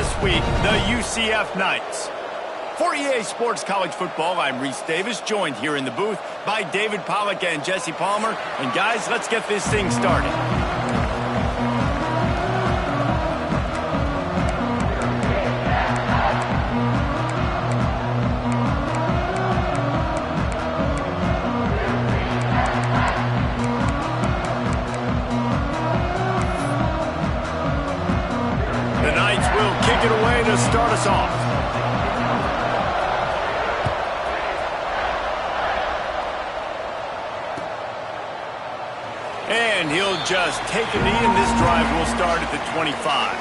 this week, the UCF Knights. For EA Sports College Football, I'm Reese Davis, joined here in the booth by David Pollack and Jesse Palmer. And guys, let's get this thing started. The Knights will kick it away to start us off. And he'll just take a knee, and this drive will start at the 25.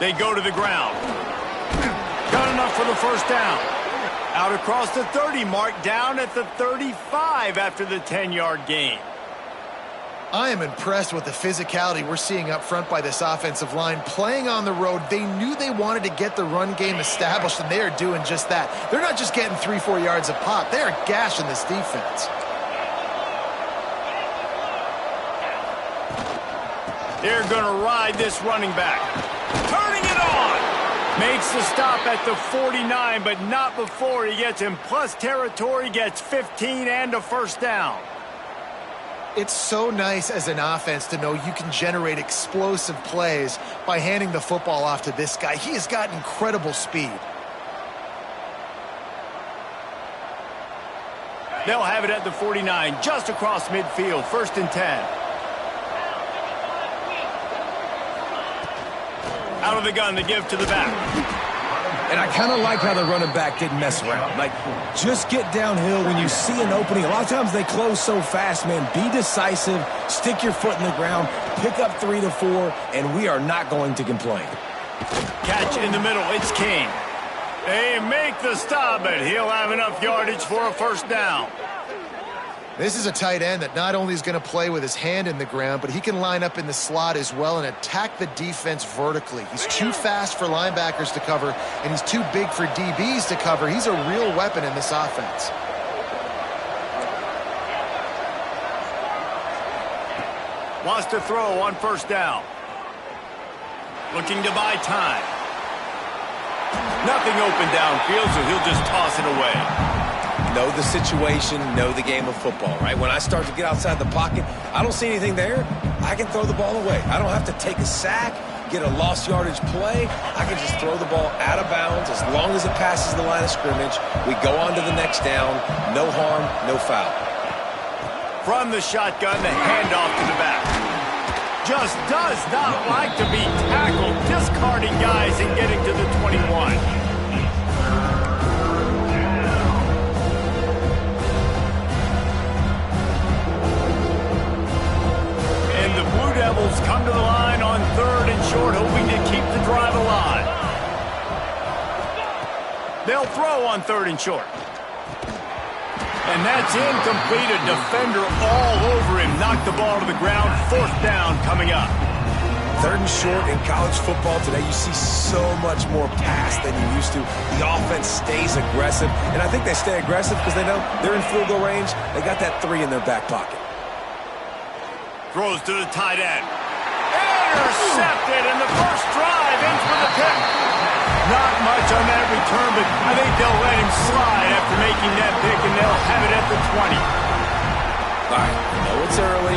They go to the ground. Got enough for the first down. Out across the 30, mark down at the 35 after the 10-yard gain. I am impressed with the physicality we're seeing up front by this offensive line. Playing on the road, they knew they wanted to get the run game established, and they are doing just that. They're not just getting 3-4 yards a pop. They are gashing this defense. They're going to ride this running back. Turning it on. Makes the stop at the 49, but not before he gets in plus territory, gets 15 and a first down. It's so nice as an offense to know you can generate explosive plays by handing the football off to this guy. He has got incredible speed. They'll have it at the 49, just across midfield, 1st and 10. Out of the gun to give to the back. And I kind of like how the running back didn't mess around. Like, just get downhill when you see an opening. A lot of times they close so fast, man. Be decisive, stick your foot in the ground, pick up 3 to 4, and we are not going to complain. Catch in the middle, it's King. They make the stop, but he'll have enough yardage for a first down. This is a tight end that not only is going to play with his hand in the ground, but he can line up in the slot as well and attack the defense vertically. He's too fast for linebackers to cover, and he's too big for DBs to cover. He's a real weapon in this offense. Wants to throw on first down. Looking to buy time. Nothing open downfield, so he'll just toss it away. Know the situation, know the game of football, right? When I start to get outside the pocket, I don't see anything there, I can throw the ball away. I don't have to take a sack, get a lost yardage play. I can just throw the ball out of bounds as long as it passes the line of scrimmage. We go on to the next down. No harm, no foul. From the shotgun, the handoff to the back. Just does not like to be tackled, discarding guys and getting to the 21. Devils come to the line on 3rd and short, hoping to keep the drive alive. They'll throw on 3rd and short. And that's incomplete. A defender all over him. Knocked the ball to the ground. 4th down coming up. 3rd and short in college football today, you see so much more pass than you used to. The offense stays aggressive, and I think they stay aggressive because they know they're in field goal range. They got that 3 in their back pocket. Throws to the tight end. Intercepted, and the first drive ends with a pick. Not much on that return, but I think they'll let him slide after making that pick, and they'll have it at the 20. All right, I know it's early,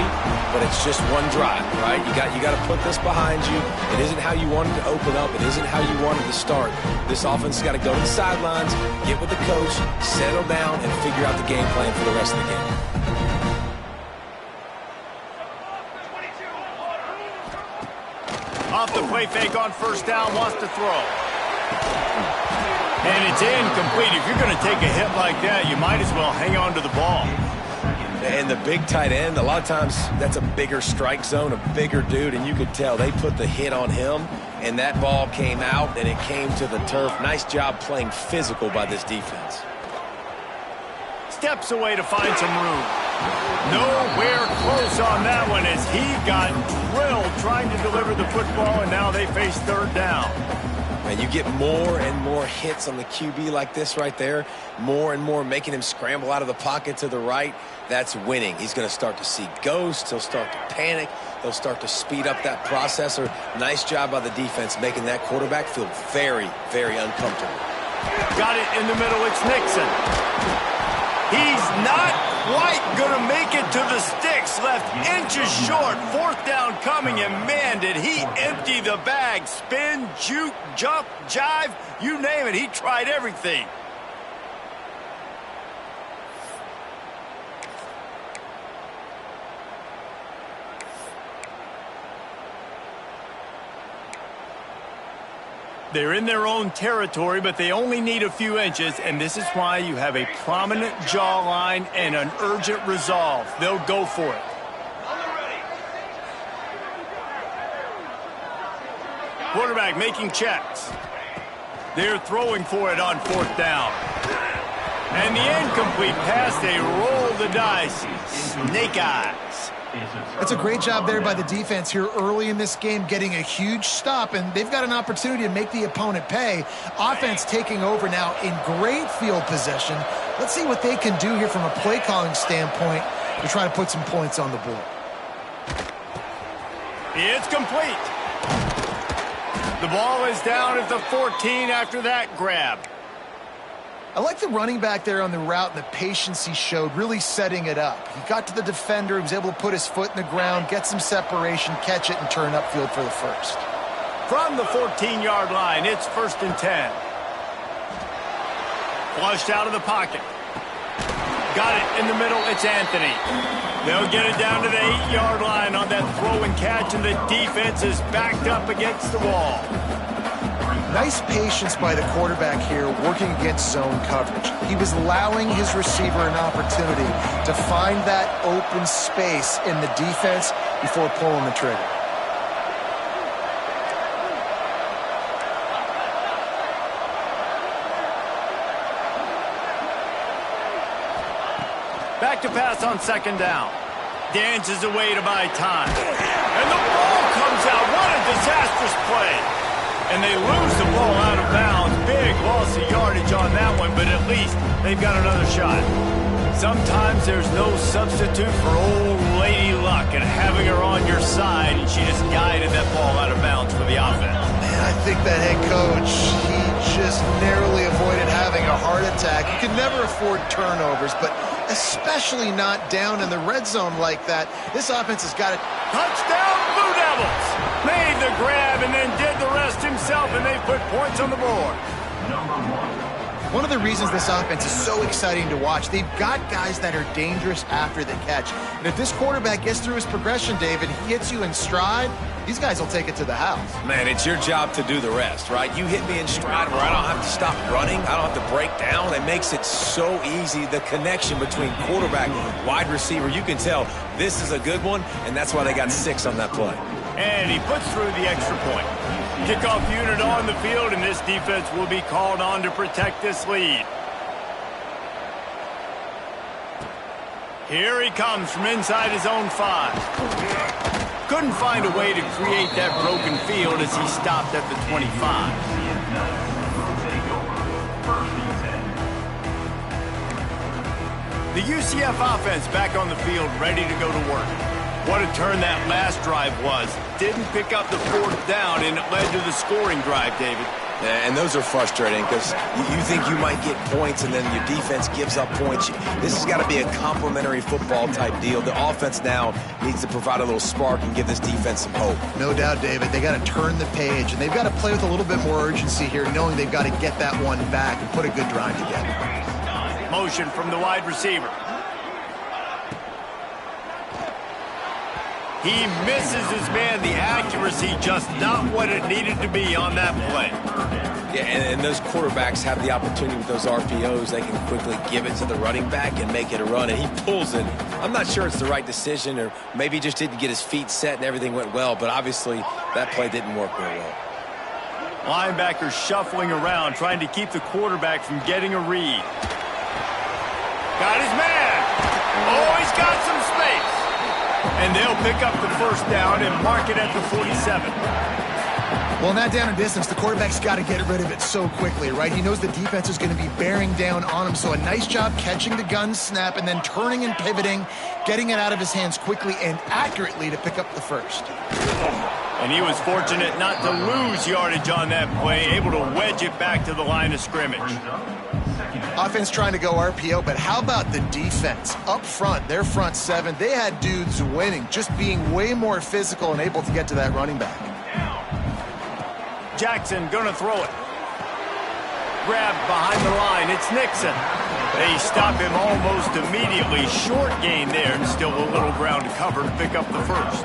but it's just one drive, right? You got to put this behind you. It isn't how you wanted to open up. It isn't how you wanted to start. This offense has got to go to the sidelines, get with the coach, settle down, and figure out the game plan for the rest of the game. Off the play fake on first down, wants to throw. And it's incomplete. If you're going to take a hit like that, you might as well hang on to the ball. And the big tight end, a lot of times that's a bigger strike zone, a bigger dude, and you could tell they put the hit on him, and that ball came out, and it came to the turf. Nice job playing physical by this defense. Steps away to find some room. Nowhere close on that one as he got drilled trying to deliver the football, and now they face third down. And you get more and more hits on the QB like this right there, more and more making him scramble out of the pocket to the right. That's winning. He's going to start to see ghosts. He'll start to panic. He'll start to speed up that processor. Nice job by the defense making that quarterback feel very, very uncomfortable. Got it in the middle. It's Nixon. He's not quite going to make it to the sticks. Left inches short. Fourth down coming, and man, did he empty the bag. Spin, juke, jump, jive, you name it. He tried everything. They're in their own territory, but they only need a few inches, and this is why you have a prominent jawline and an urgent resolve. They'll go for it. Quarterback making checks. They're throwing for it on fourth down. And the incomplete pass, they roll the dice. Snake eyes. That's a great job there by the defense here early in this game, getting a huge stop, and they've got an opportunity to make the opponent pay. Offense taking over now in great field possession. Let's see what they can do here from a play calling standpoint to try to put some points on the board. It's complete. The ball is down at the 14 after that grab. I like the running back there on the route and the patience he showed, really setting it up. He got to the defender, he was able to put his foot in the ground, get some separation, catch it, and turn upfield for the first. From the 14-yard line, it's 1st and 10. Flushed out of the pocket. Got it in the middle, it's Anthony. They'll get it down to the 8-yard line on that throw and catch, and the defense is backed up against the wall. Nice patience by the quarterback here working against zone coverage. He was allowing his receiver an opportunity to find that open space in the defense before pulling the trigger. Back to pass on 2nd down. Dances away to buy time. And the ball comes out. What a disastrous play. And they lose the ball out of bounds. Big loss of yardage on that one, but at least they've got another shot. Sometimes there's no substitute for old Lady Luck, and having her on your side, and she just guided that ball out of bounds for the offense. Man, I think that head coach, he just narrowly avoided having a heart attack. You can never afford turnovers, but especially not down in the red zone like that. This offense has got it. Touchdown, Blue Devils! Made the grab and then did the rest himself, and they put points on the board. One of the reasons this offense is so exciting to watch, they've got guys that are dangerous after the catch. And if this quarterback gets through his progression, David, he hits you in stride, these guys will take it to the house. Man, it's your job to do the rest, right? You hit me in stride where I don't have to stop running. I don't have to break down. It makes it so easy. The connection between quarterback, wide receiver, you can tell this is a good one, and that's why they got 6 on that play. And he puts through the extra point. Kickoff unit on the field, and this defense will be called on to protect this lead. Here he comes from inside his own 5. Couldn't find a way to create that broken field as he stopped at the 25. The UCF offense back on the field, ready to go to work. What a turn that last drive was. Didn't pick up the 4th down, and it led to the scoring drive, David. And those are frustrating because you think you might get points and then your defense gives up points. This has got to be a complementary football type deal. The offense now needs to provide a little spark and give this defense some hope. No doubt, David. They got to turn the page, and they've got to play with a little bit more urgency here, knowing they've got to get that one back and put a good drive together. Motion from the wide receiver. He misses his man. The accuracy just not what it needed to be on that play. Yeah, and those quarterbacks have the opportunity with those RPOs. They can quickly give it to the running back and make it a run, and he pulls it. I'm not sure it's the right decision, or maybe he just didn't get his feet set and everything went well, but obviously that play didn't work very well. Linebacker shuffling around, trying to keep the quarterback from getting a read. Got his man. Oh, he's got some space. And they'll pick up the first down and mark it at the 47. Well, in that down and distance, the quarterback's got to get rid of it so quickly, right? He knows the defense is going to be bearing down on him, so a nice job catching the gun snap and then turning and pivoting, getting it out of his hands quickly and accurately to pick up the first. And he was fortunate not to lose yardage on that play, able to wedge it back to the line of scrimmage. Offense trying to go RPO, but how about the defense? Up front, their front seven, they had dudes winning, just being way more physical and able to get to that running back. Jackson gonna throw it. Grabbed behind the line, it's Nixon. They stop him almost immediately. Short gain there, and still a little ground to cover to pick up the first.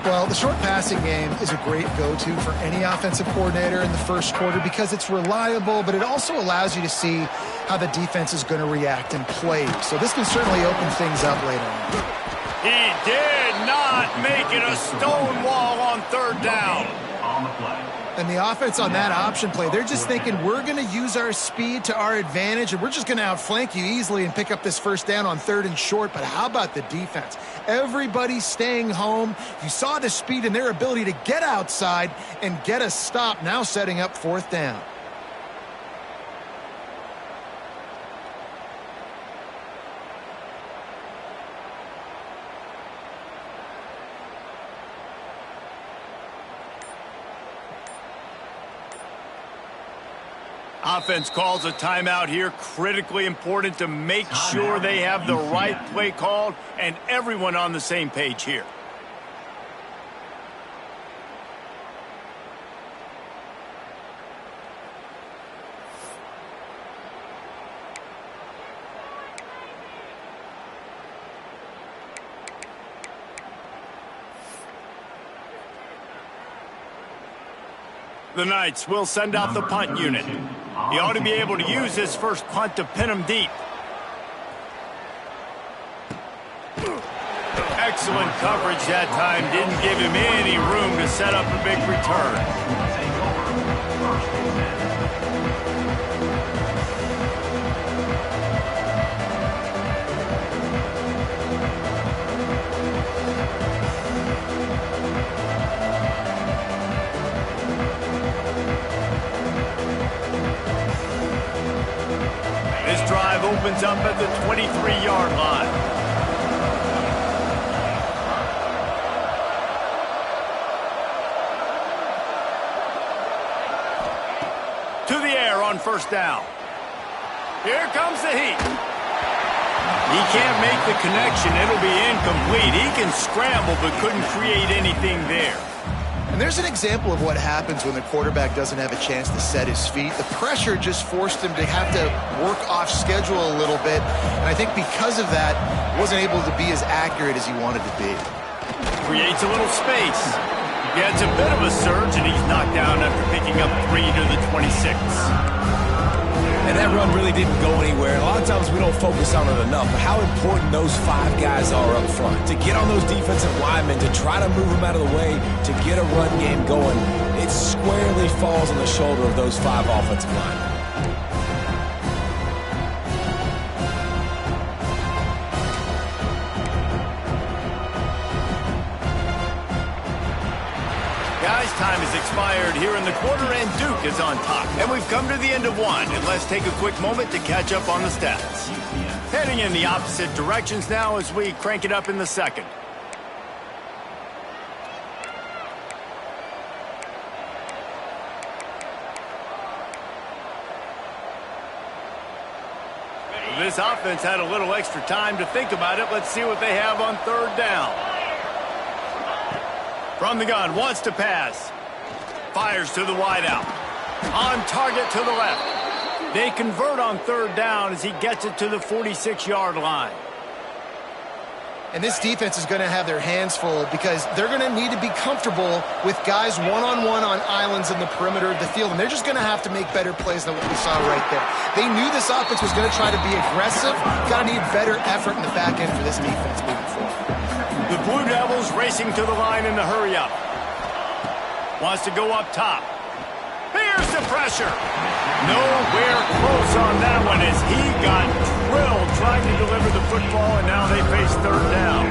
Well, the short passing game is a great go-to for any offensive coordinator in the first quarter because it's reliable, but it also allows you to see how the defense is going to react and play. So this can certainly open things up later on. He did not make it a stone wall on third down. And the offense on that option play, they're just thinking we're going to use our speed to our advantage and we're just going to outflank you easily and pick up this first down on third and short. But how about the defense? Everybody's staying home. You saw the speed and their ability to get outside and get a stop, now setting up fourth down. Offense calls a timeout here. Critically important to make sure they have the right play called and everyone on the same page here. The Knights will send out the punt unit. He ought to be able to use his first punt to pin him deep. Excellent coverage that time. Didn't give him any room to set up a big return. Opens up at the 23-yard line. To the air on first down. Here comes the heat. He can't make the connection. It'll be incomplete. He can scramble but couldn't create anything there. And there's an example of what happens when the quarterback doesn't have a chance to set his feet. The pressure just forced him to have to work off schedule a little bit. And I think because of that, wasn't able to be as accurate as he wanted to be. Creates a little space. Gets a bit of a surge, and he's knocked down after picking up 3 to the 26. And that run really didn't go anywhere. And a lot of times we don't focus on it enough, but how important those 5 guys are up front. To get on those defensive linemen, to try to move them out of the way, to get a run game going, it squarely falls on the shoulder of those 5 offensive linemen. Time has expired here in the quarter, and Duke is on top. And we've come to the end of one, and let's take a quick moment to catch up on the stats. Heading in the opposite directions now as we crank it up in the second. This offense had a little extra time to think about it. Let's see what they have on third down. From the gun, wants to pass. Fires to the wideout. On target to the left. They convert on third down as he gets it to the 46-yard line. And this defense is going to have their hands full because they're going to need to be comfortable with guys one-on-one on islands in the perimeter of the field. And they're just going to have to make better plays than what we saw right there. They knew this offense was going to try to be aggressive. Got to need better effort in the back end for this defense moving forward. The Blue Devils racing to the line in the hurry-up. Wants to go up top. pressure. Nowhere close on that one as he got drilled trying to deliver the football, and now they face third down.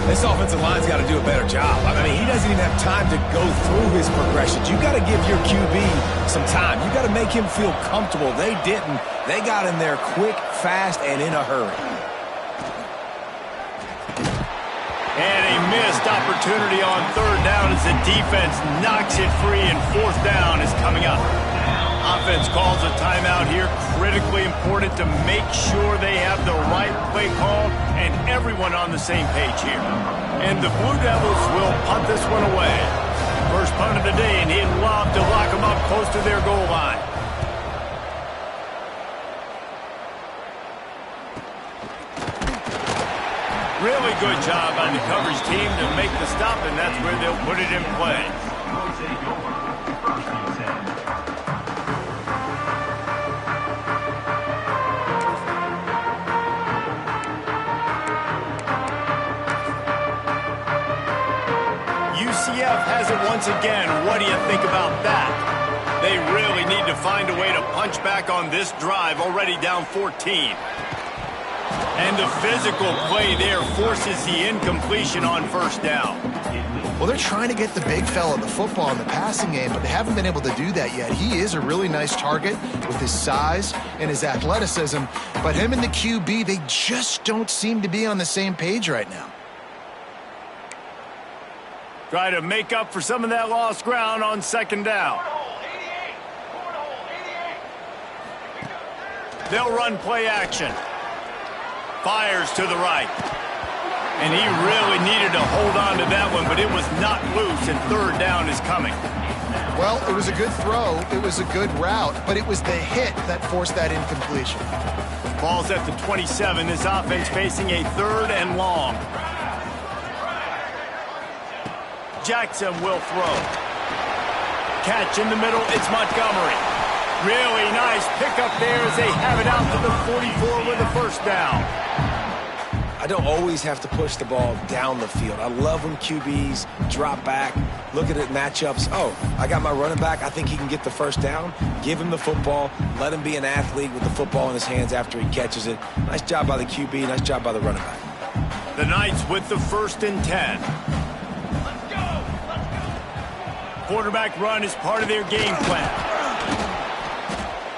This offensive line's got to do a better job. I mean, he doesn't even have time to go through his progressions. You got to give your QB some time. You got to make him feel comfortable. They didn't. They got in there quick, fast, and in a hurry. And a missed opportunity on third down as the defense knocks it free, and fourth down is coming up. Offense calls a timeout here. Critically important to make sure they have the right play call and everyone on the same page here. And the Blue Devils will punt this one away. First punt of the day, and he'd love to lock them up close to their goal line. Really good job by the coverage team to make the stop, and that's where they'll put it in play. UCF has it once again. What do you think about that? They really need to find a way to punch back on this drive, already down 14. And the physical play there forces the incompletion on first down. Well, they're trying to get the big fella the football in the passing game, but they haven't been able to do that yet. He is a really nice target with his size and his athleticism, but him and the QB, they just don't seem to be on the same page right now. Try to make up for some of that lost ground on second down. They'll run play action. Fires to the right. And he really needed to hold on to that one, but it was not loose, and third down is coming. Well, it was a good throw. It was a good route, but it was the hit that forced that incompletion. Ball's at the 27. This offense facing a third and long. Jackson will throw. Catch in the middle. It's Montgomery. Really nice pickup there as they have it out to the 44 with a first down. I don't always have to push the ball down the field. I love when QBs drop back, look at it matchups. Oh, I got my running back. I think he can get the first down. Give him the football. Let him be an athlete with the football in his hands after he catches it. Nice job by the QB. Nice job by the running back. The Knights with the 1st and 10. Quarterback run is part of their game plan.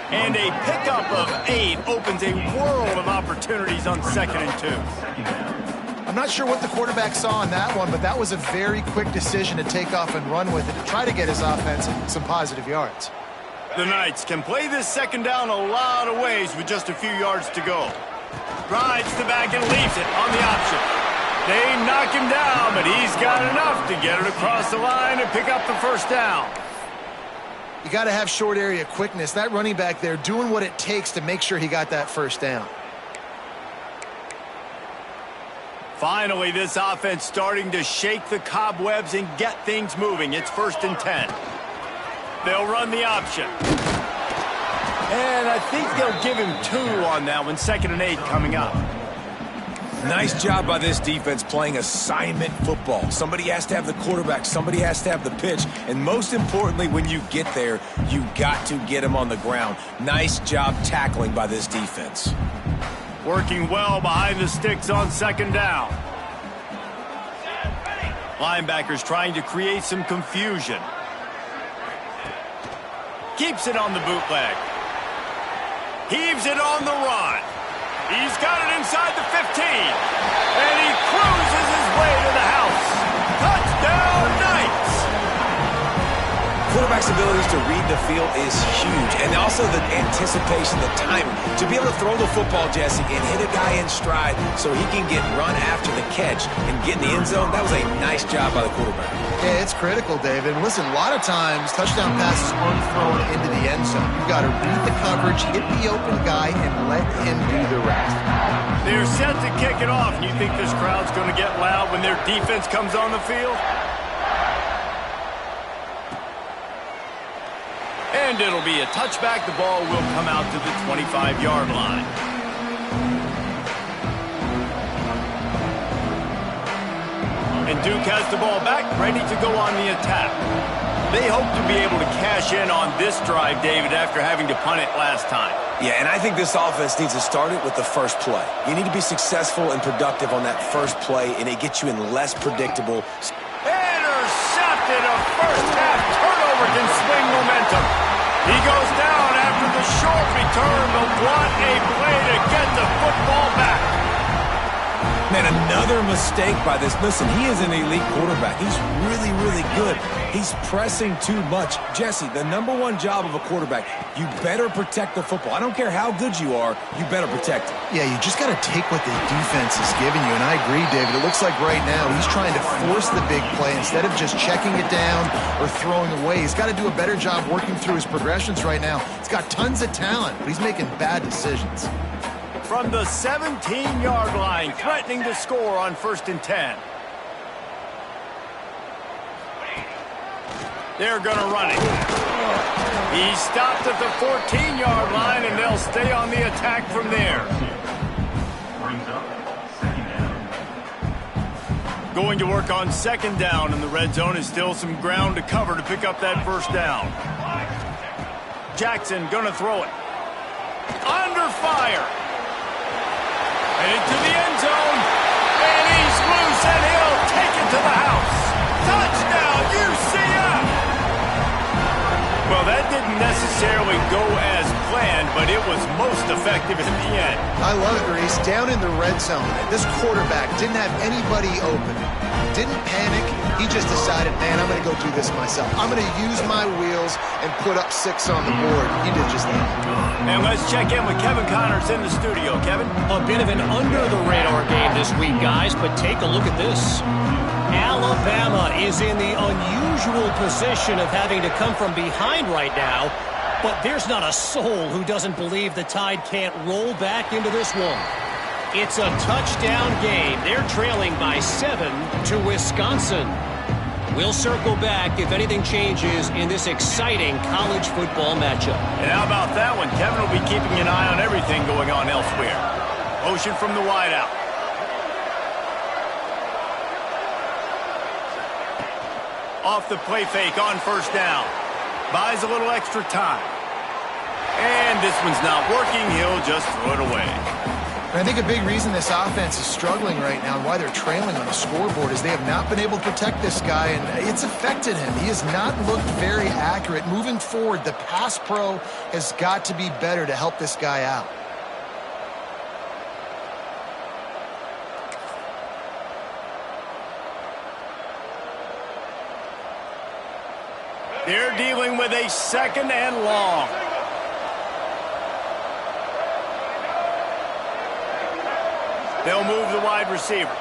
And a pickup of 8 opens a world of opportunities on 2nd and 2. I'm not sure what the quarterback saw on that one, but that was a very quick decision to take off and run with it to try to get his offense some positive yards. The Knights can play this second down a lot of ways with just a few yards to go. Rides the back and leaves it on the option. They knock him down, but he's got enough to get it across the line and pick up the first down. You got to have short area quickness. That running back there doing what it takes to make sure he got that first down. Finally, this offense starting to shake the cobwebs and get things moving. It's 1st and 10. They'll run the option. And I think they'll give him 2 on that one. 2nd and 8 coming up. Nice job by this defense playing assignment football. Somebody has to have the quarterback. Somebody has to have the pitch. And most importantly, when you get there, you got to get him on the ground. Nice job tackling by this defense. Working well behind the sticks on 2nd down. Linebackers trying to create some confusion. Keeps it on the bootleg. Heaves it on the run. He's got it inside the 15. And he cruises his way to the house. Touchdown, Knights! Quarterback's abilities to read the field is huge. And also the anticipation, the timing. To be able to throw the football, Jesse, and hit a guy in stride so he can get run after the catch and get in the end zone, that was a nice job by the quarterback. Yeah, it's critical, David. And listen, a lot of times touchdown passes aren't thrown into the end zone. You've got to read the coverage, hit the open guy, and let him do the rest. They're set to kick it off. You think this crowd's going to get loud when their defense comes on the field? And it'll be a touchback. The ball will come out to the 25-yard line. And Duke has the ball back, ready to go on the attack. They hope to be able to cash in on this drive, David, after having to punt it last time. Yeah, and I think this offense needs to start it with the first play. You need to be successful and productive on that first play, and it gets you in less predictable. Intercepted. A first-half turnover can swing momentum. He goes down after the short return, but what a play to get the football back. Man, another mistake by this. Listen, he is an elite quarterback. He's really, really good. He's pressing too much. Jesse, the #1 job of a quarterback, you better protect the football. I don't care how good you are, you better protect it. Yeah, you just got to take what the defense is giving you, and I agree, David. It looks like right now he's trying to force the big play instead of just checking it down or throwing away. He's got to do a better job working through his progressions right now. He's got tons of talent, but he's making bad decisions. From the 17-yard line, threatening to score on 1st and 10. They're going to run it. He stopped at the 14-yard line, and they'll stay on the attack from there. Going to work on 2nd down, and the red zone is still some ground to cover to pick up that 1st down. Jackson going to throw it. Under fire. And into the end zone. And he's loose, and he'll take it to the house. Touchdown, UCF! Well, that didn't necessarily go as planned, but it was most effective in the end. I love it, Reese. Down in the red zone, this quarterback didn't have anybody open. Didn't panic. He just decided, man, I'm going to go do this myself. I'm going to use my wheels and put up 6 on the board. He did just that. And let's check in with Kevin Connors in the studio. Kevin? A bit of an under-the-radar game this week, guys, but take a look at this. Alabama is in the unusual position of having to come from behind right now, but there's not a soul who doesn't believe the Tide can't roll back into this one. It's a touchdown game. They're trailing by 7 to Wisconsin. We'll circle back if anything changes in this exciting college football matchup. And how about that one? Kevin will be keeping an eye on everything going on elsewhere. Motion from the wideout. Off the play fake on 1st down. Buys a little extra time. And this one's not working. He'll just throw it away. I think a big reason this offense is struggling right now and why they're trailing on the scoreboard is they have not been able to protect this guy, and it's affected him. He has not looked very accurate. Moving forward, the pass pro has got to be better to help this guy out. They're dealing with a 2nd and long. They'll move the wide receiver.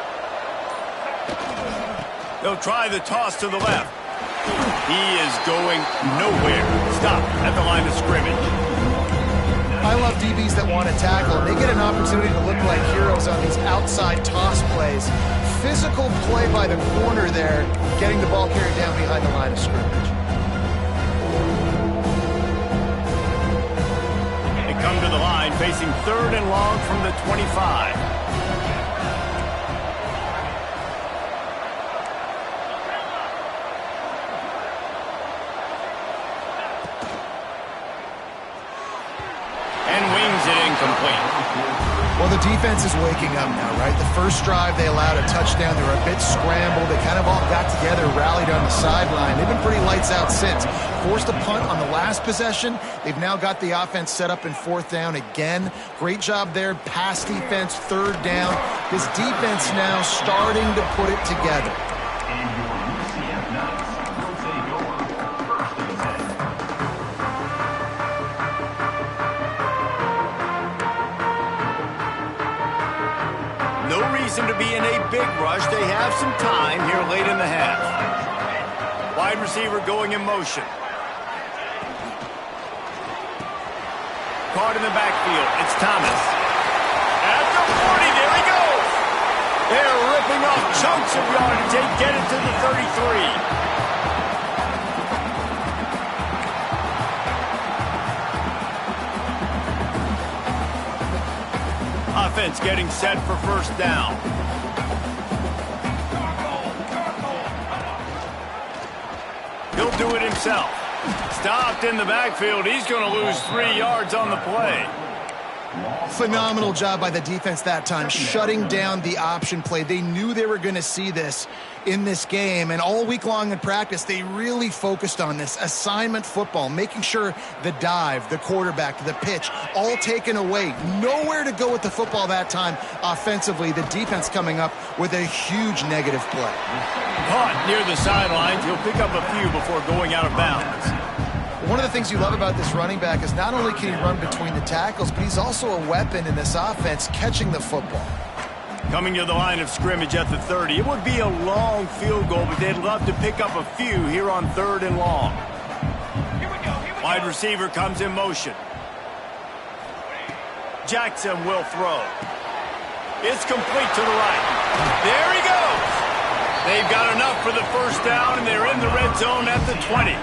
They'll try the toss to the left. He is going nowhere. Stop at the line of scrimmage. I love DBs that want to tackle, and they get an opportunity to look like heroes on these outside toss plays. Physical play by the corner there, getting the ball carried down behind the line of scrimmage. They come to the line, facing 3rd and long from the 25. Well, the defense is waking up now, right? The first drive, they allowed a touchdown. They were a bit scrambled. They kind of all got together, rallied on the sideline. They've been pretty lights out since. Forced a punt on the last possession. They've now got the offense set up in 4th down again. Great job there. Pass defense, 3rd down. This defense now starting to put it together. No reason to be in a big rush. They have some time here late in the half. Wide receiver going in motion. Caught in the backfield. It's Thomas. At the 40, there he goes. They're ripping off chunks of yardage. They get it to the 33. Offense getting set for 1st down. He'll won't do it himself. Stopped in the backfield. He's going to lose 3 yards on the play. Phenomenal job by the defense that time, shutting down the option play. They knew they were going to see this in this game, and all week long in practice, they really focused on this assignment football, making sure the dive, the quarterback, the pitch, all taken away. Nowhere to go with the football that time offensively. The defense coming up with a huge negative play. Caught near the sidelines. He'll pick up a few before going out of bounds. One of the things you love about this running back is not only can he run between the tackles, but he's also a weapon in this offense catching the football. Coming to the line of scrimmage at the 30. It would be a long field goal, but they'd love to pick up a few here on 3rd and long. Wide receiver comes in motion. Jackson will throw. It's complete to the right. There he goes. They've got enough for the first down, and they're in the red zone at the 20.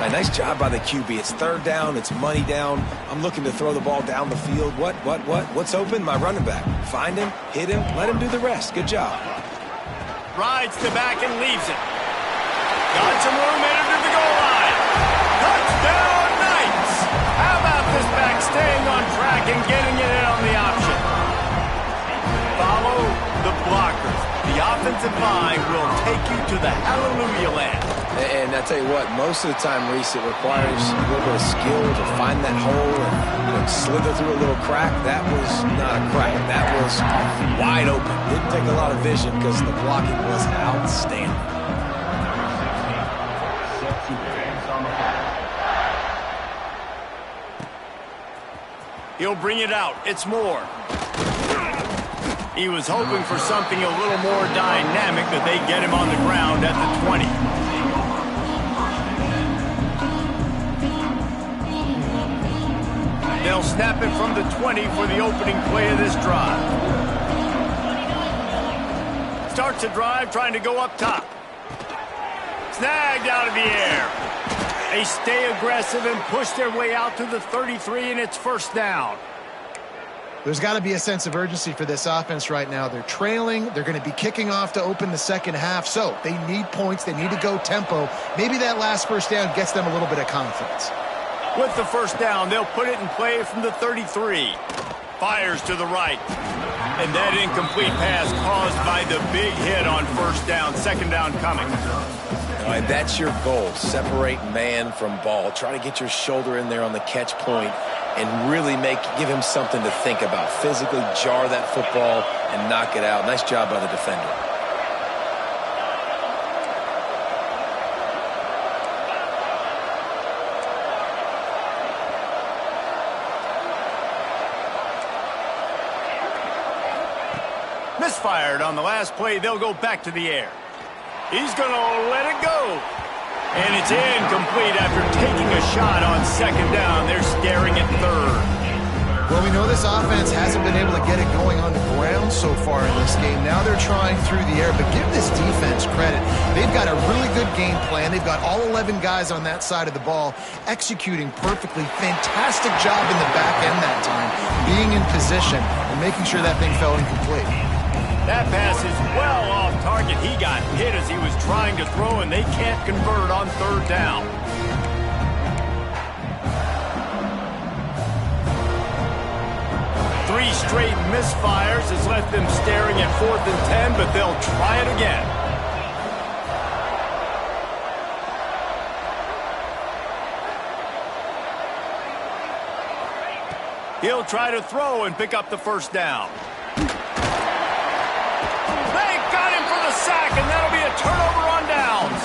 Nice job by the QB. It's 3rd down. It's money down. I'm looking to throw the ball down the field. What's open? My running back. Find him, hit him, let him do the rest. Good job. Rides the back and leaves it. Got some room headed to the goal line. Touchdown, Knights! How about this back staying on track and getting it in on the option? Follow the blockers. The offensive line will take you to the hallelujah land. And I tell you what, most of the time, Reese, it requires a little bit of skill to find that hole and slither through a little crack. That was not a crack. That was wide open. Didn't take a lot of vision because the blocking was outstanding. He'll bring it out. It's Moore. He was hoping for something a little more dynamic, but they get him on the ground at the 20. They'll snap it from the 20 for the opening play of this drive. Starts a drive trying to go up top. Snagged out of the air. They stay aggressive and push their way out to the 33, and it's first down. There's got to be a sense of urgency for this offense right now. They're trailing. They're going to be kicking off to open the second half, so they need points. They need to go tempo. Maybe that last first down gets them a little bit of confidence. With the first down, they'll put it in play from the 33. Fires to the right. And that incomplete pass caused by the big hit on first down. Second down coming. All right, that's your goal. Separate man from ball. Try to get your shoulder in there on the catch point and really give him something to think about. Physically jar that football and knock it out. Nice job by the defender. Misfired on the last play. They'll go back to the air. He's going to let it go. And it's incomplete after taking a shot on second down. They're staring at 3rd. Well, we know this offense hasn't been able to get it going on the ground so far in this game. Now they're trying through the air, but give this defense credit. They've got a really good game plan. They've got all 11 guys on that side of the ball executing perfectly. Fantastic job in the back end that time, being in position and making sure that thing fell incomplete. That pass is well off target. He got hit as he was trying to throw, and they can't convert on 3rd down. Three straight misfires has left them staring at 4th and 10, but they'll try it again. He'll try to throw and pick up the first down. Sack, and that'll be a turnover on downs.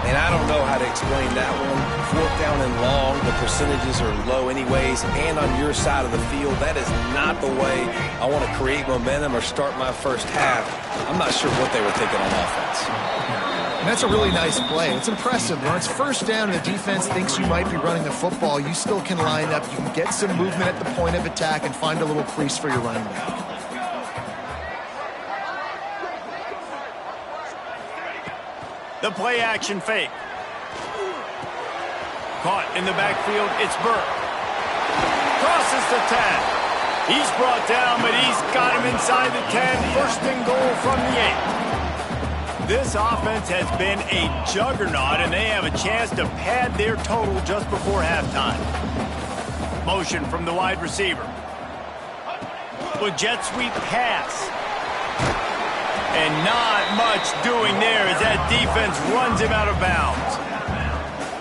And I don't know how to explain that one. 4th down and long, the percentages are low anyways, and on your side of the field, that is not the way I want to create momentum or start my first half. I'm not sure what they were thinking on offense. And that's a really nice play. It's impressive. When it's first down and the defense thinks you might be running the football, you still can line up. You can get some movement at the point of attack and find a little crease for your running back. The play action fake. Caught in the backfield, it's Burke. Crosses the 10. He's brought down, but he's got him inside the 10. First and goal from the 8. This offense has been a juggernaut, and they have a chance to pad their total just before halftime. Motion from the wide receiver. With jet sweep pass. And not much doing there as that defense runs him out of bounds.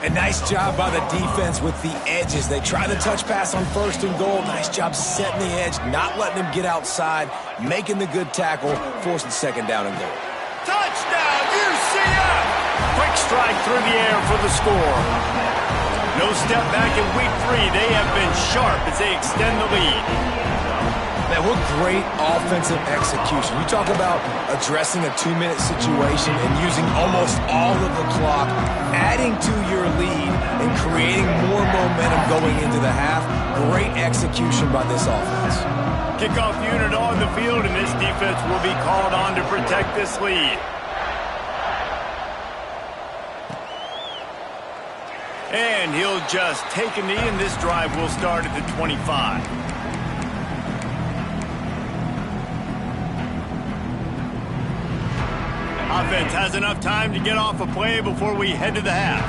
A nice job by the defense with the edges. They try the touch pass on 1st and goal. Nice job setting the edge, not letting him get outside, making the good tackle, forcing 2nd down and goal. Touchdown, UCF! Quick strike through the air for the score. No step back in week 3. They have been sharp as they extend the lead. Man, what great offensive execution. You talk about addressing a 2-minute situation and using almost all of the clock, adding to your lead and creating more momentum going into the half. Great execution by this offense. Kickoff unit on the field, and this defense will be called on to protect this lead. And he'll just take a knee, and this drive will start at the 25. Offense has enough time to get off a play before we head to the half.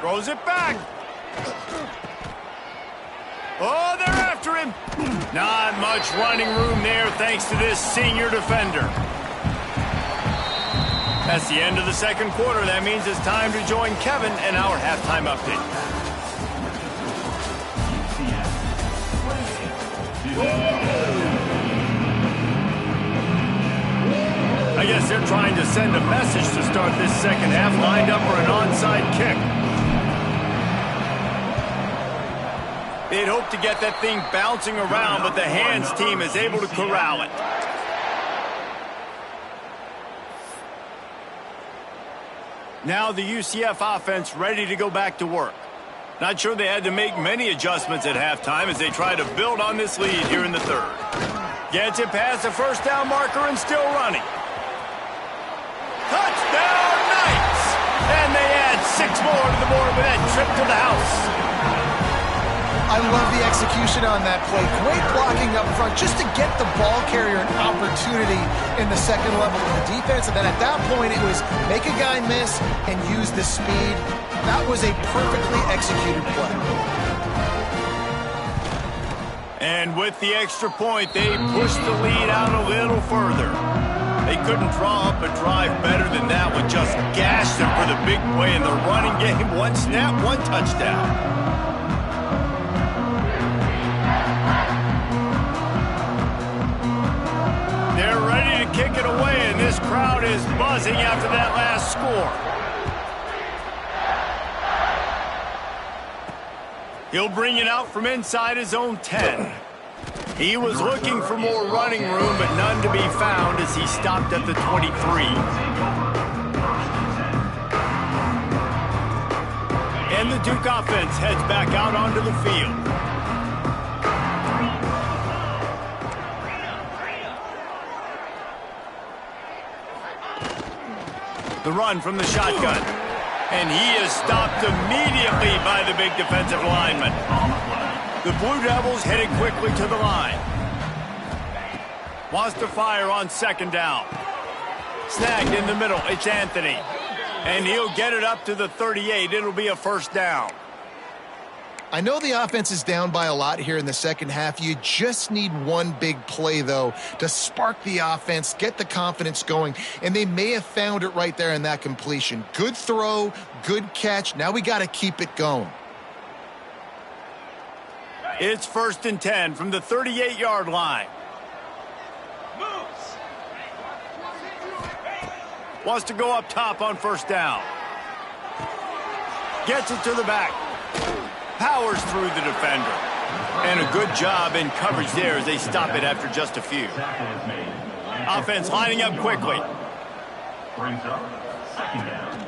Throws it back. Oh, they're after him. Not much running room there thanks to this senior defender. That's the end of the 2nd quarter. That means it's time to join Kevin and our halftime update. I guess they're trying to send a message to start this 2nd half, lined up for an onside kick. They'd hope to get that thing bouncing around, but the hands team is able to corral it. Now the UCF offense ready to go back to work. Not sure they had to make many adjustments at halftime as they try to build on this lead here in the 3rd. Gets it past the 1st down marker and still running. Touchdown, Knights! And they add 6 more to the board with that trip to the house. I love the execution on that play. Great blocking up front just to get the ball carrier an opportunity in the 2nd level of the defense. And then at that point, it was make a guy miss and use the speed. That was a perfectly executed play. And with the extra point, they pushed the lead out a little further. They couldn't draw up a drive better than that one. Just gashed them for the big play in the running game. 1 snap, 1 touchdown. They're ready to kick it away, and this crowd is buzzing after that last score. He'll bring it out from inside his own 10. He was looking for more running room, but none to be found as he stopped at the 23. And the Duke offense heads back out onto the field. The run from the shotgun. And he is stopped immediately by the big defensive lineman. The Blue Devils headed quickly to the line. Wants to fire on 2nd down. Snagged in the middle. It's Anthony. And he'll get it up to the 38. It'll be a 1st down. I know the offense is down by a lot here in the 2nd half. You just need one big play, though, to spark the offense, get the confidence going, and they may have found it right there in that completion. Good throw, good catch. Now we got to keep it going. It's 1st and 10 from the 38-yard line. Wants to go up top on 1st down. Gets it to the back. Powers through the defender. And a good job in coverage there as they stop it after just a few. Offense lining up quickly.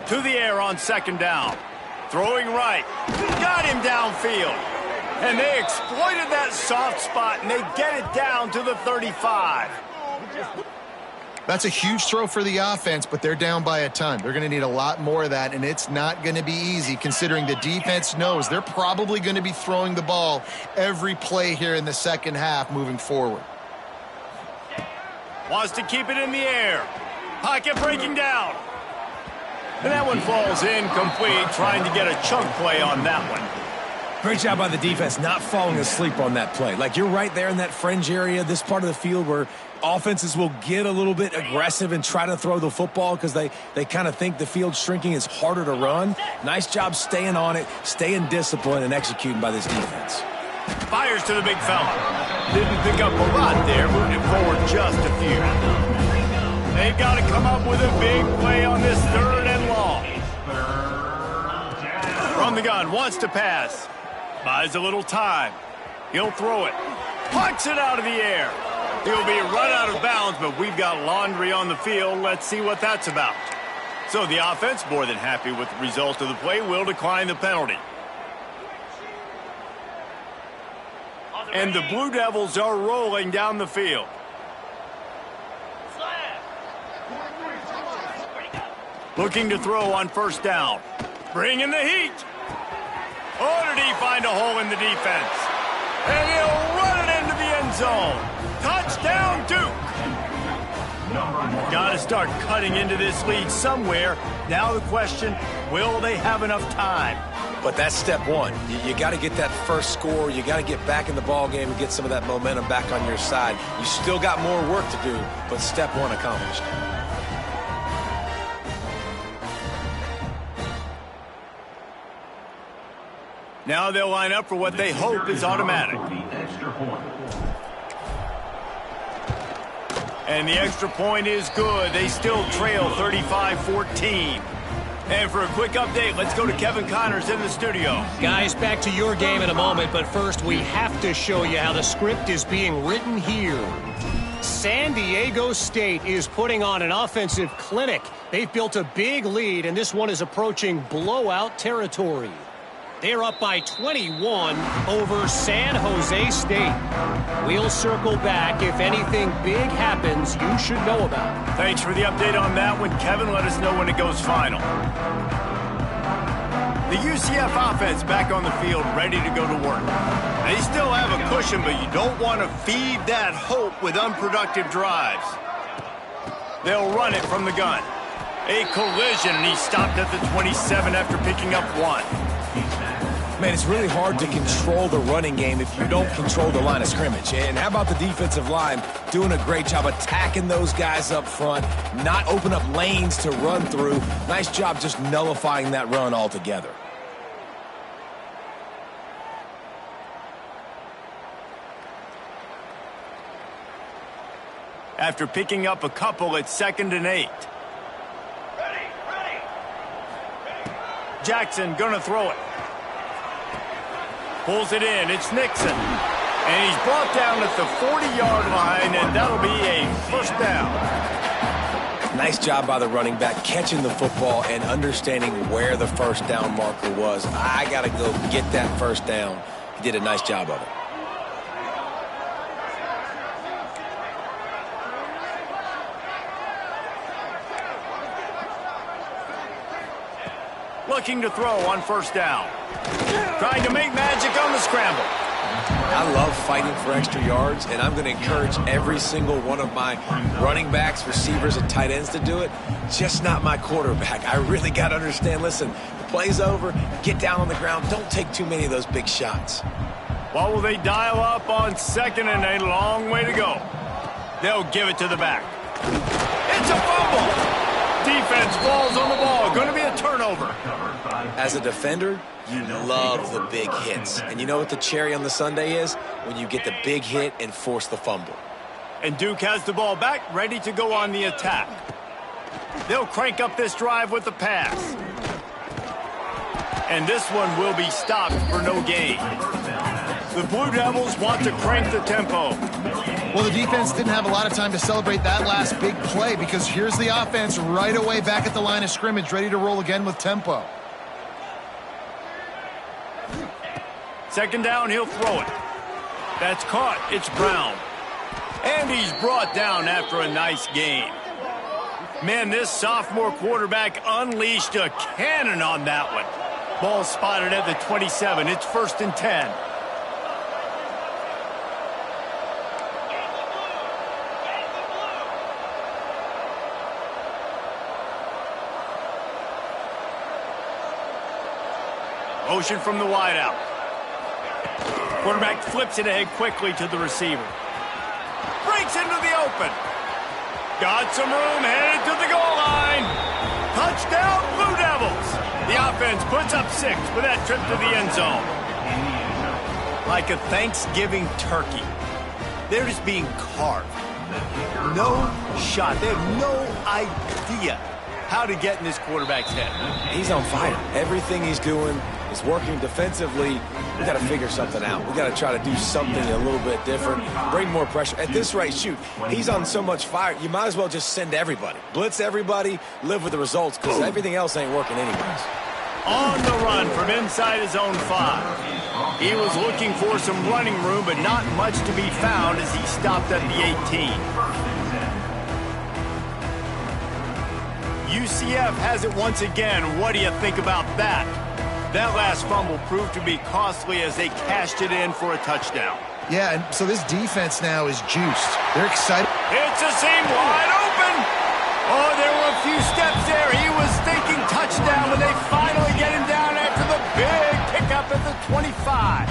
To the air on 2nd down. Throwing right. Got him downfield. And they exploited that soft spot, and they get it down to the 35. That's a huge throw for the offense, but they're down by a ton. They're going to need a lot more of that, and it's not going to be easy considering the defense knows they're probably going to be throwing the ball every play here in the 2nd half moving forward. Wants to keep it in the air. Pocket breaking down. And that one falls incomplete, trying to get a chunk play on that one. Great job by the defense not falling asleep on that play. Like, you're right there in that fringe area, this part of the field where offenses will get a little bit aggressive and try to throw the football because they kind of think the field's shrinking. It's harder to run. Nice job staying on it, staying disciplined, and executing by this defense. Fires to the big fella. Didn't pick up a lot there, moved it forward just a few. They've got to come up with a big play on this 3rd and long. From the gun, wants to pass. Buys a little time. He'll throw it. Punts it out of the air. He'll be run out of bounds, but we've got laundry on the field. Let's see what that's about. So the offense, more than happy with the result of the play, will decline the penalty. And the Blue Devils are rolling down the field. Looking to throw on 1st down. Bringing the heat. Oh, did he find a hole in the defense? And he'll run it into the end zone. Touchdown, Duke. Got to start cutting into this lead somewhere. Now the question, will they have enough time? But that's step one. You got to get that first score. You got to get back in the ball game and get some of that momentum back on your side. You still got more work to do, but step one accomplished. Now they'll line up for what they hope is automatic. And the extra point is good. They still trail 35-14. And for a quick update, let's go to Kevin Connors in the studio. Guys, back to your game in a moment, but first we have to show you how the script is being written here. San Diego State is putting on an offensive clinic. They've built a big lead, and this one is approaching blowout territory. They're up by 21 over San Jose State. We'll circle back if anything big happens you should know about. Thanks for the update on that one, Kevin. Let us know when it goes final. The UCF offense back on the field, ready to go to work. They still have a cushion, but you don't want to feed that hope with unproductive drives. They'll run it from the gun. A collision, and he stopped at the 27 after picking up 1. Man, it's really hard to control the running game if you don't control the line of scrimmage. And how about the defensive line doing a great job attacking those guys up front, not open up lanes to run through. Nice job just nullifying that run altogether. After picking up a couple, it's 2nd and 8. Jackson gonna throw it. Pulls it in. It's Nixon. And he's brought down at the 40-yard line, and that'll be a 1st down. Nice job by the running back catching the football and understanding where the 1st down marker was. I got to go get that 1st down. He did a nice job of it. Looking to throw on 1st down. Trying to make magic on the scramble. I love fighting for extra yards, and I'm going to encourage every single one of my running backs, receivers, and tight ends to do it. Just not my quarterback. I really got to understand, listen, the play's over, get down on the ground, don't take too many of those big shots. What will they dial up on 2nd and a long way to go? They'll give it to the back. It's a fumble! Defense falls on the ball. Going to be a turnover. As a defender, you love the big hits. And you know what the cherry on the sundae is? When you get the big hit and force the fumble. And Duke has the ball back, ready to go on the attack. They'll crank up this drive with the pass. And this one will be stopped for no gain. The Blue Devils want to crank the tempo. Well, the defense didn't have a lot of time to celebrate that last big play because here's the offense right away back at the line of scrimmage, ready to roll again with tempo. 2nd down, he'll throw it. That's caught. It's Brown. And he's brought down after a nice gain. Man, this sophomore quarterback unleashed a cannon on that one. Ball spotted at the 27. It's 1st and 10. Motion from the wideout. Quarterback flips it ahead quickly to the receiver. Breaks into the open. Got some room, headed to the goal line. Touchdown, Blue Devils. The offense puts up 6 with that trip to the end zone. Like a Thanksgiving turkey, they're just being carved. No shot. They have no idea how to get in this quarterback's head. He's on fire. Everything he's doing is working defensively. We got to figure something out. We got to try to do something a little bit different, bring more pressure. At this rate, shoot, he's on so much fire, you might as well just send everybody. Blitz everybody, live with the results, because everything else ain't working anyways. On the run from inside his own 5. He was looking for some running room, but not much to be found as he stopped at the 18. UCF has it once again. What do you think about that? That last fumble proved to be costly as they cashed it in for a touchdown. Yeah, and so this defense now is juiced. They're excited. It's a seam wide open. Oh, there were a few steps there. He was thinking touchdown when they finally get him down after the big pickup at the 25.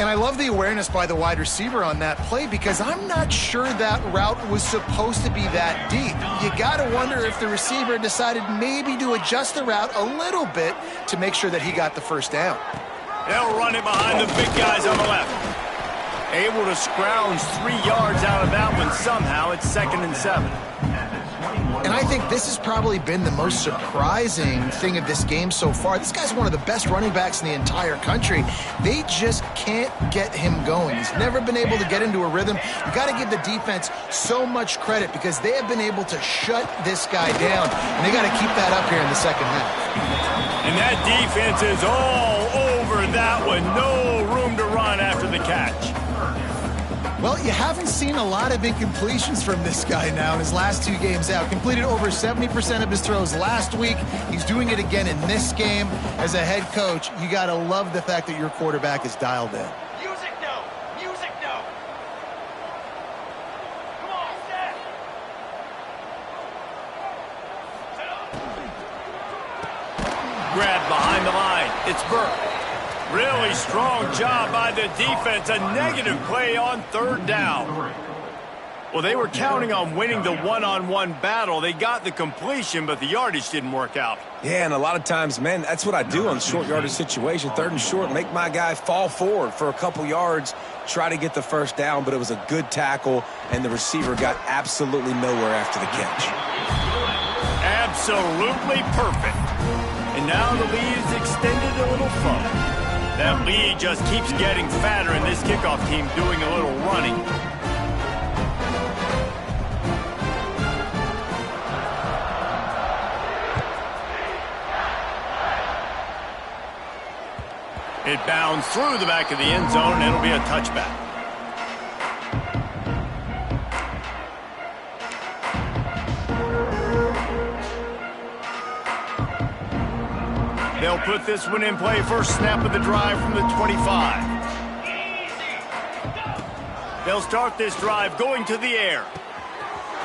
And I love the awareness by the wide receiver on that play because I'm not sure that route was supposed to be that deep. You got to wonder if the receiver decided maybe to adjust the route a little bit to make sure that he got the first down. They'll run it behind the big guys on the left. Able to scrounge 3 yards out of that one somehow. It's 2nd and 7. And I think this has probably been the most surprising thing of this game so far. This guy's one of the best running backs in the entire country. They just can't get him going. He's never been able to get into a rhythm. You got to give the defense so much credit because they have been able to shut this guy down. And they got to keep that up here in the second half. And that defense is all over that one. No room to run after the catch. Well, you haven't seen a lot of incompletions from this guy now in his last 2 games out. Completed over 70% of his throws last week. He's doing it again in this game. As a head coach, you got to love the fact that your quarterback is dialed in. Music no! Music no! Come on, set! Grab behind the line. It's Burke. Really strong job by the defense. A negative play on 3rd down. Well, they were counting on winning the one-on-one battle. They got the completion, but the yardage didn't work out. Yeah, and a lot of times, man, that's what I do on short yardage situation. 3rd and short, make my guy fall forward for a couple yards, try to get the first down, but it was a good tackle, and the receiver got absolutely nowhere after the catch. Absolutely perfect. And now the lead is extended a little further. That lead just keeps getting fatter, and this kickoff team doing a little running. It bounds through the back of the end zone, and it'll be a touchback. They'll put this one in play. First snap of the drive from the 25. They'll start this drive going to the air.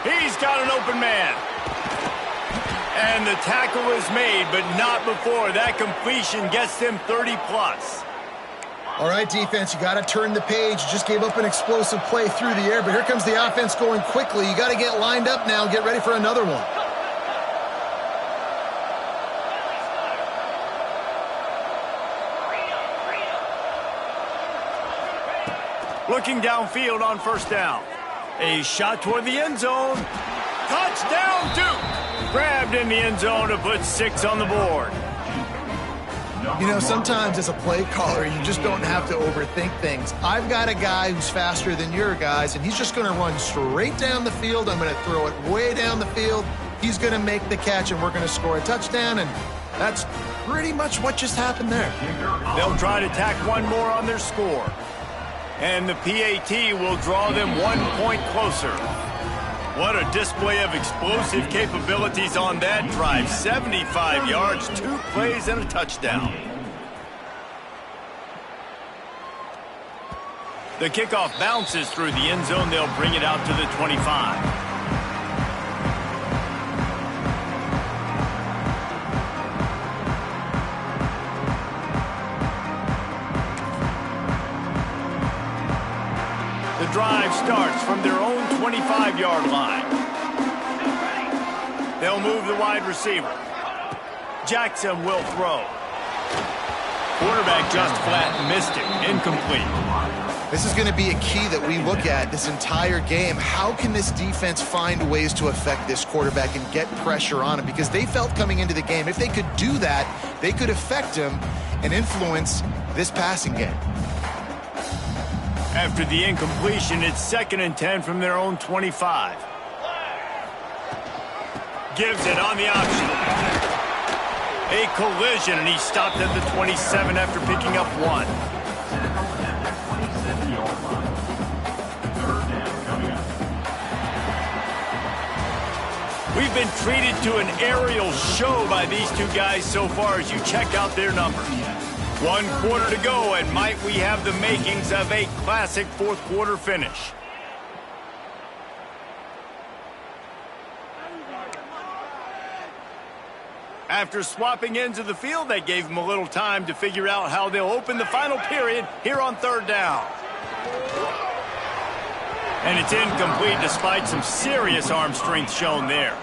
He's got an open man. And the tackle is made, but not before. That completion gets them 30-plus. All right, defense, you got to turn the page. You just gave up an explosive play through the air, but here comes the offense going quickly. You got to get lined up now and get ready for another one. Looking downfield on 1st down. A shot toward the end zone. Touchdown, Duke! Grabbed in the end zone to put 6 on the board. You know, sometimes as a play caller, you just don't have to overthink things. I've got a guy who's faster than your guys, and he's just going to run straight down the field. I'm going to throw it way down the field. He's going to make the catch, and we're going to score a touchdown, and that's pretty much what just happened there. They'll try to tack one more on their score. And the PAT will draw them 1 point closer. What a display of explosive capabilities on that drive. 75 yards, 2 plays, and a touchdown. The kickoff bounces through the end zone. They'll bring it out to the 25. drive starts from their own 25-yard line. They'll move the wide receiver. Jackson will throw. Quarterback just flat missed it. Incomplete. This is going to be a key that we look at this entire game. How can this defense find ways to affect this quarterback and get pressure on him? Because they felt coming into the game, if they could do that, they could affect him and influence this passing game. After the incompletion, it's 2nd and 10 from their own 25. Gives it on the option. A collision, and he stopped at the 27 after picking up 1. We've been treated to an aerial show by these two guys so far as you check out their numbers. 1 quarter to go, and might we have the makings of a classic fourth quarter finish. After swapping ends of the field, that gave them a little time to figure out how they'll open the final period here on 3rd down. And it's incomplete despite some serious arm strength shown there.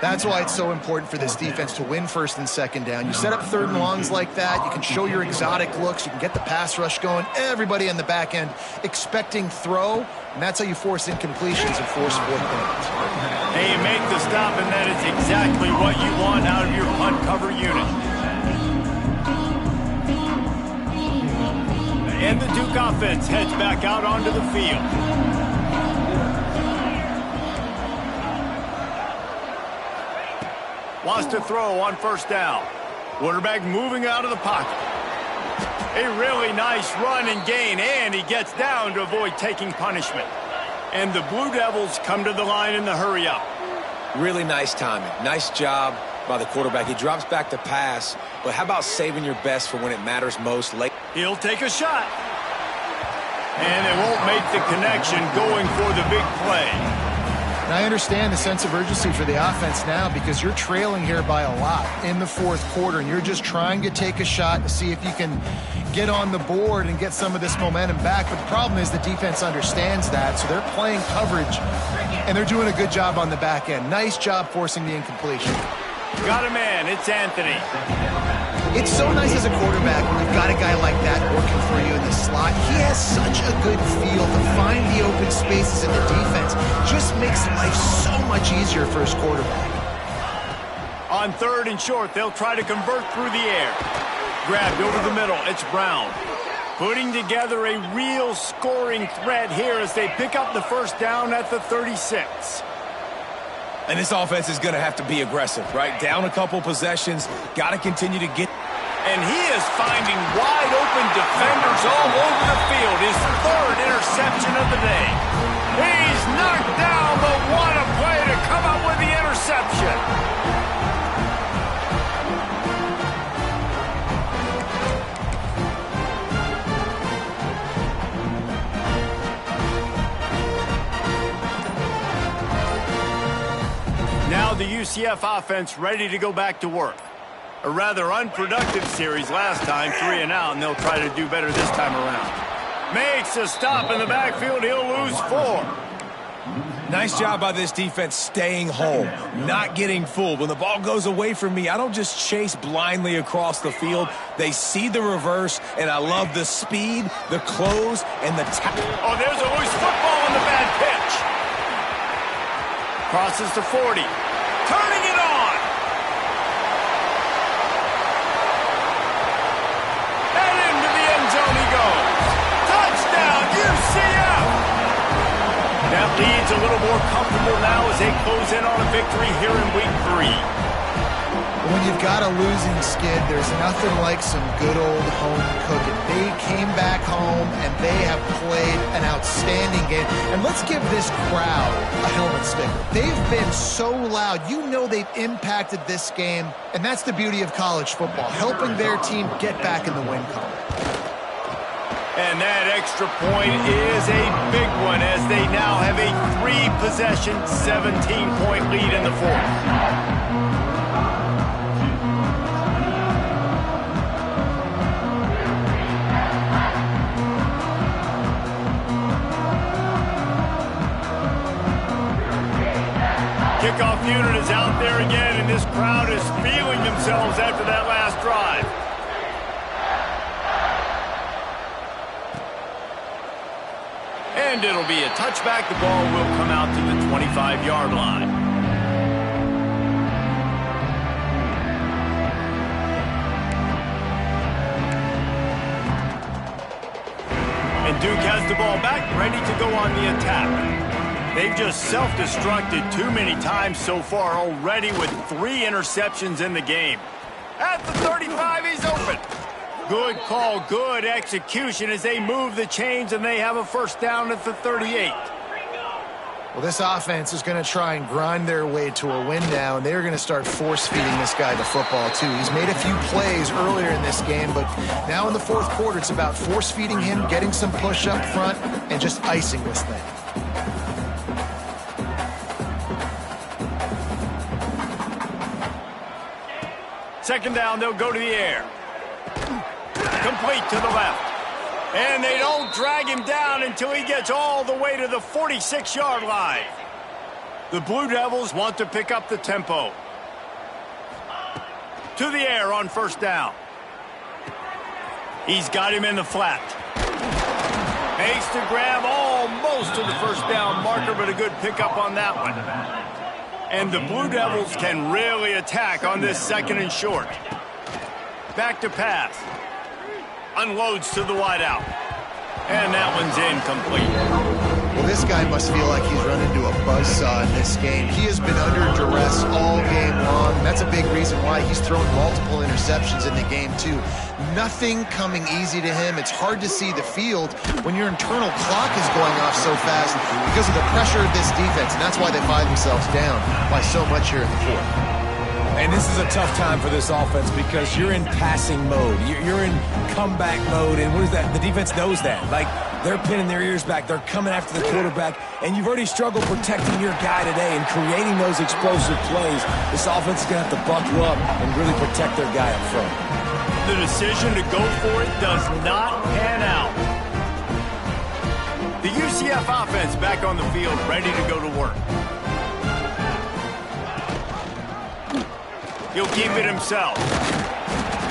That's why it's so important for this defense to win 1st and 2nd down. You set up 3rd and longs like that. You can show your exotic looks. You can get the pass rush going. Everybody on the back end expecting throw, and that's how you force incompletions and force 4th downs. Hey, you make the stop, and that is exactly what you want out of your punt cover unit. And the Duke offense heads back out onto the field. Wants to throw on 1st down. Quarterback moving out of the pocket. A really nice run and gain, and he gets down to avoid taking punishment. And the Blue Devils come to the line in the hurry-up. Really nice timing. Nice job by the quarterback. He drops back to pass, but how about saving your best for when it matters most late? He'll take a shot. And they won't make the connection going for the big play. And I understand the sense of urgency for the offense now because you're trailing here by a lot in the 4th quarter, and you're just trying to take a shot to see if you can get on the board and get some of this momentum back. But the problem is the defense understands that, so they're playing coverage, and they're doing a good job on the back end. Nice job forcing the incompletion. Got a man. It's Anthony. It's so nice as a quarterback when you've got a guy like that working for you in the slot. He has such a good feel to find the open spaces in the defense. Just makes life so much easier for his quarterback. On 3rd and short, they'll try to convert through the air. Grabbed over the middle. It's Brown. Putting together a real scoring threat here as they pick up the 1st down at the 36. And this offense is going to have to be aggressive, right? Down a couple possessions, got to continue to get. And he is finding wide open defenders all over the field. His 3rd interception of the day. He's knocked down, but what a play to come up with the interception. Now the UCF offense ready to go back to work. A rather unproductive series last time, 3 and out, and they'll try to do better this time around. Makes a stop in the backfield. He'll lose 4. Nice job by this defense staying home, not getting fooled. When the ball goes away from me, I don't just chase blindly across the field. They see the reverse, and I love the speed, the close, and the tackle. Oh, there's a loose football on the bad pitch. Crosses to 40. Turning it on. And into the end zone he goes. Touchdown, UCF. That lead's a little more comfortable now as they close in on a victory here in week 3. When you've got a losing skid, there's nothing like some good old home cooking. They came back home, and they have played an outstanding game. And let's give this crowd a helmet sticker. They've been so loud. You know they've impacted this game, and that's the beauty of college football, helping their team get back in the win column. And that extra point is a big one as they now have a 3-possession, 17-point lead in the 4th. is out there again, and this crowd is feeling themselves after that last drive. And it'll be a touchback. The ball will come out to the 25-yard line. And Duke has the ball back, ready to go on the attack. They've just self-destructed too many times so far already with 3 interceptions in the game. At the 35, he's open. Good call, good execution as they move the chains, and they have a first down at the 38. Well, this offense is going to try and grind their way to a win now, and they're going to start force-feeding this guy the football, too. He's made a few plays earlier in this game, but now in the fourth quarter, it's about force-feeding him, getting some push up front, and just icing this thing. Second down, they'll go to the air. Complete to the left. And they don't drag him down until he gets all the way to the 46-yard line. The Blue Devils want to pick up the tempo. To the air on first down. He's got him in the flat. Makes the grab almost to the first down marker, but a good pickup on that one. And the Blue Devils can really attack on this second and short. Back to pass. Unloads to the wideout. And that one's incomplete. Well, this guy must feel like he's run into a buzzsaw in this game. He has been under duress all game long. That's a big reason why he's thrown multiple interceptions in the game, too. Nothing coming easy to him. It's hard to see the field when your internal clock is going off so fast because of the pressure of this defense, and that's why they find themselves down by so much here in the fourth. And this is a tough time for this offense because you're in passing mode. You're in comeback mode, and what is that? The defense knows that. Like, they're pinning their ears back. They're coming after the quarterback, and you've already struggled protecting your guy today and creating those explosive plays. This offense is going to have to buckle up and really protect their guy up front. The decision to go for it does not pan out. The UCF offense back on the field, ready to go to work. He'll keep it himself.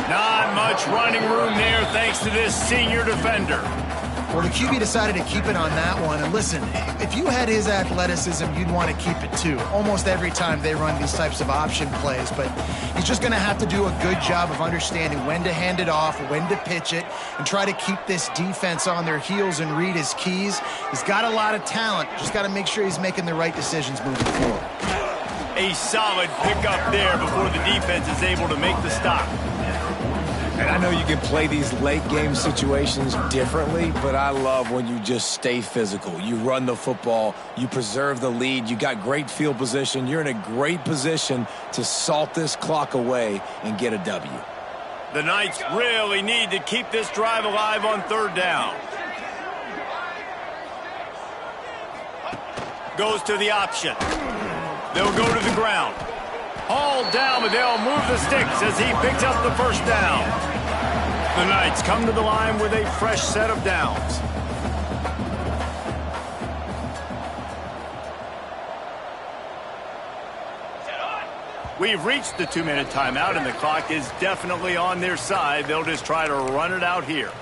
Not much running room there thanks to this senior defender. Well, the QB decided to keep it on that one. And listen, if you had his athleticism, you'd want to keep it too. Almost every time they run these types of option plays. But he's just going to have to do a good job of understanding when to hand it off, when to pitch it, and try to keep this defense on their heels and read his keys. He's got a lot of talent. Just got to make sure he's making the right decisions moving forward. A solid pickup there before the defense is able to make the stop. And I know you can play these late-game situations differently, but I love when you just stay physical. You run the football, you preserve the lead, you got great field position, you're in a great position to salt this clock away and get a W. The Knights really need to keep this drive alive on third down. Goes to the option. They'll go to the ground. Hauled down, but they'll move the sticks as he picks up the first down. The Knights come to the line with a fresh set of downs. We've reached the 2-minute timeout, and the clock is definitely on their side. They'll just try to run it out here.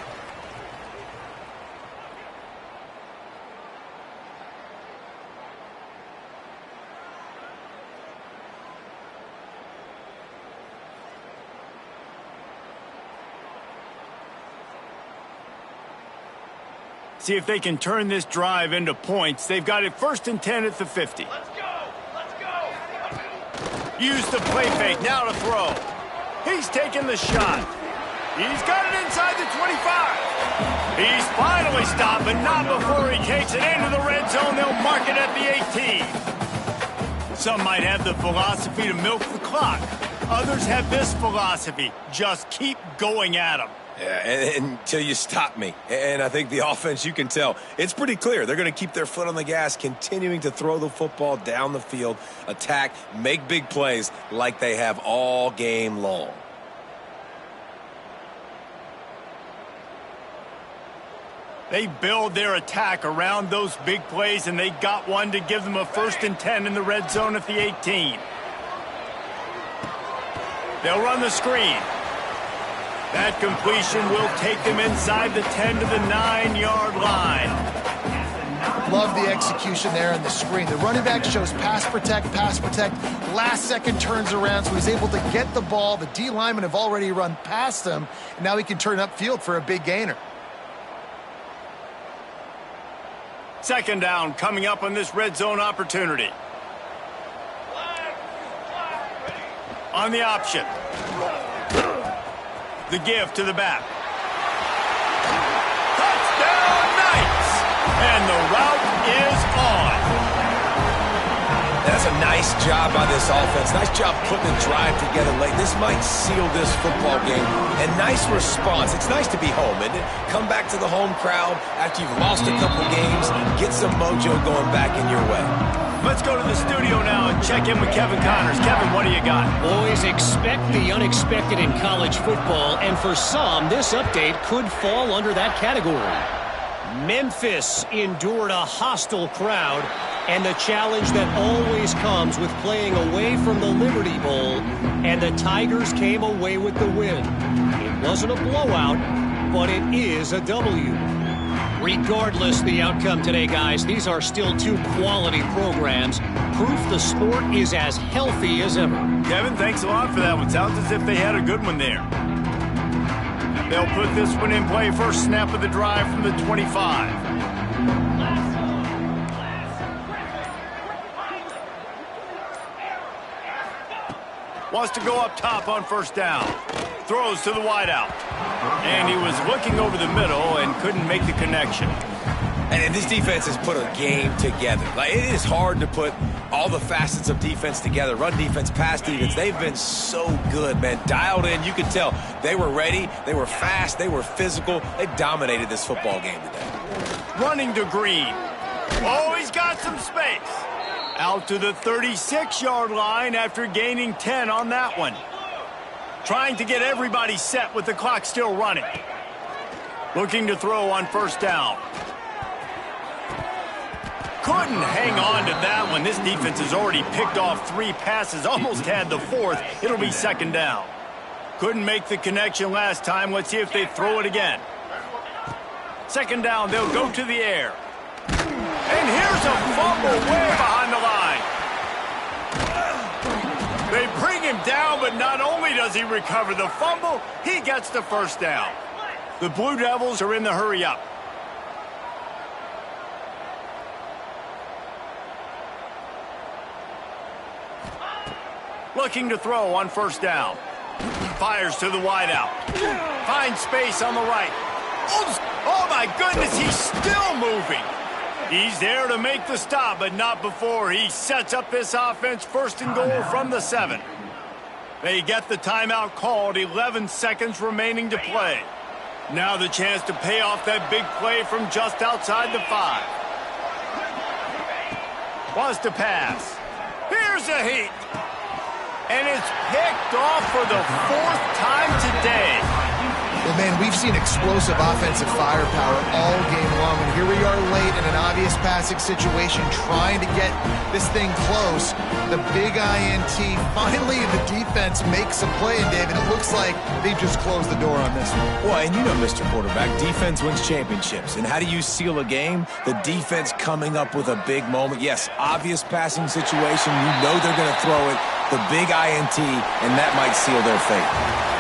See if they can turn this drive into points. They've got it 1st and 10 at the 50. Let's go! Let's go! Use the play fake, now to throw. He's taking the shot. He's got it inside the 25. He's finally stopped, but not before he takes it into the red zone. They'll mark it at the 18. Some might have the philosophy to milk the clock. Others have this philosophy. Just keep going at them. Yeah, until you stop me. And I think the offense, you can tell, it's pretty clear. They're going to keep their foot on the gas, continuing to throw the football down the field, attack, make big plays like they have all game long. They build their attack around those big plays, and they got one to give them a 1st and 10 in the red zone at the 18. They'll run the screen. That completion will take them inside the 10 to the 9-yard line. Love the execution there on the screen. The running back shows pass protect. Last second turns around, so he's able to get the ball. The D linemen have already run past him, and now he can turn upfield for a big gainer. Second down coming up on this red zone opportunity. On the option. The give to the back. Touchdown Knights! And the route is on. That's a nice job by this offense. Nice job putting the drive together late. This might seal this football game. And nice response. It's nice to be home, isn't it? Come back to the home crowd after you've lost a couple games. Get some mojo going back in your way. Let's go to the studio now and check in with Kevin Connors. Kevin, what do you got? Boys, expect the unexpected in college football, and for some, this update could fall under that category. Memphis endured a hostile crowd, and the challenge that always comes with playing away from the Liberty Bowl, and the Tigers came away with the win. It wasn't a blowout, but it is a W. Regardless the outcome today, guys, these are still two quality programs. Proof the sport is as healthy as ever. Kevin, thanks a lot for that one. Sounds as if they had a good one there. They'll put this one in play. First snap of the drive from the 25. Wants to go up top on first down. Throws to the wideout. And he was looking over the middle and couldn't make the connection. And this defense has put a game together. Like, it is hard to put all the facets of defense together. Run defense, pass defense. They've been so good, man. Dialed in. You could tell they were ready. They were fast. They were physical. They dominated this football game today. Running to Green. Oh, he's got some space. Out to the 36-yard line after gaining 10 on that one. Trying to get everybody set with the clock still running. Looking to throw on first down. Couldn't hang on to that one. This defense has already picked off 3 passes, almost had the 4th. It'll be second down. Couldn't make the connection last time. Let's see if they throw it again. Second down, they'll go to the air. And here's a fumble way behind the line. They bring him down, but not only does he recover the fumble, he gets the first down. The Blue Devils are in the hurry up. Looking to throw on first down. Fires to the wideout. Finds space on the right. Oh my goodness, he's still moving. He's there to make the stop, but not before he sets up this offense first and goal from the 7. They get the timeout called, 11 seconds remaining to play. Now the chance to pay off that big play from just outside the 5. Wants to pass. Here's a heat. And it's picked off for the 4th time today. Well, man, we've seen explosive offensive firepower all game long, and here we are late in an obvious passing situation trying to get this thing close. The big INT, finally the defense makes a play, and David, it looks like they just closed the door on this one. Well, and you know, Mr. Quarterback, defense wins championships. And how do you seal a game? The defense coming up with a big moment. Yes, obvious passing situation. You know they're going to throw it. The big INT, and that might seal their fate.